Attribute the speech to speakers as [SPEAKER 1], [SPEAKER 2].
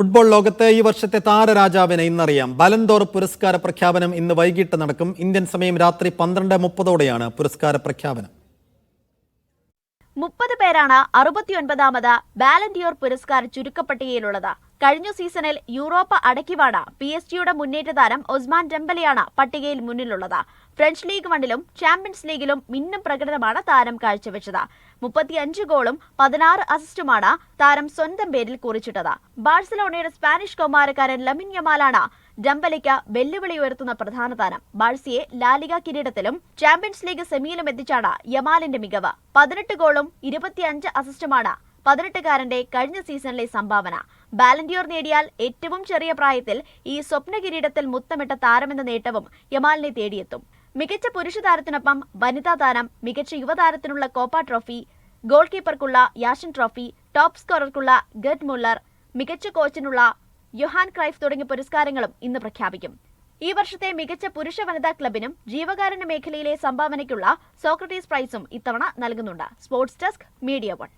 [SPEAKER 1] Football ലോകത്തെ ഈ വർഷത്തെ താരരാജാവിനെ ഇന്നറിയാം. ബലൻഡോർ പുരസ്കാര പ്രഖ്യാപനം ഇന്ന് വൈകിട്ട് നടക്കും. ഇന്ത്യൻ സമയം രാത്രി 12:30 പുരസ്കാര പ്രഖ്യാപനം.
[SPEAKER 2] 30 പേരാണ് 69ാമത് ബാലൻഡിയോർ പുരസ്കാര ചുരുക്കപ്പട്ടികയിലുള്ളത്. കഴിഞ്ഞ സീസണിൽ യൂറോപ്പ് അടക്കിവാണ് PSG മുന്നേറ്റ താരം ഒസ്മാൻ ഡെംബലെയാണ് പട്ടികയിൽ മുന്നിലുള്ളത്. ഫ്രഞ്ച് ലീഗ് 1-ലും ചാമ്പ്യൻസ് ലീഗിലും മിന്നും പ്രകടനമാണ് താരം കാഴ്ചവെച്ചത്. 35 ഗോളും 16 അസിസ്റ്റുമാണ് താരം സ്വന്തം പേരിൽ കുറിച്ചിട്ടത്. ബാഴ്സലോണയുടെ സ്പാനിഷ് കൗമാരക്കാരൻ ലമിൻ യമാലാണ് ഡെംബലെയ്ക്ക് വെല്ലുവിളി ഉയർത്തുന്ന പ്രധാന താരം. ബാഴ്സയെ ലാലിഗ കിരീടത്തിലും ചാമ്പ്യൻസ് ലീഗ് സെമിയിലും എത്തിച്ചാണ് യമാലിന്റെ മികവ്. 18 ഗോളും 25 അസിസ്റ്റുമാണ് 18-കാരന്റെ കഴിഞ്ഞ സീസണിലെ സംഭാവന. ബാലൻഡിയോർ നേടിയാൽ ഏറ്റവും ചെറിയ പ്രായത്തിൽ ഈ സ്വപ്ന കിരീടത്തിൽ മുത്തമിട്ട താരമെന്ന നേട്ടവും യമാലിനെ തേടിയെത്തും. മികച്ച പുരുഷ താരത്തിനൊപ്പം വനിതാ താരം, മികച്ച യുവതാരത്തിനുള്ള കോപ്പ ട്രോഫി, ഗോൾ കീപ്പർക്കുള്ള യാഷൻ ട്രോഫി, ടോപ്പ് സ്കോറർക്കുള്ള ഗെർഡ് മുള്ളർ, മികച്ച കോച്ചിനുള്ള യൊഹാൻ ക്രൈഫ് തുടങ്ങിയ പുരസ്കാരങ്ങളും ഇന്ന് പ്രഖ്യാപിക്കും. ഈ വർഷത്തെ മികച്ച പുരുഷ വനിതാ ക്ലബിനും ജീവകാരുണ്യ മേഖലയിലെ സംഭാവനയ്ക്കുള്ള സോക്രട്ടീസ് പ്രൈസും ഇത്തവണ നൽകുന്നുണ്ട്. Sports desk, media 1.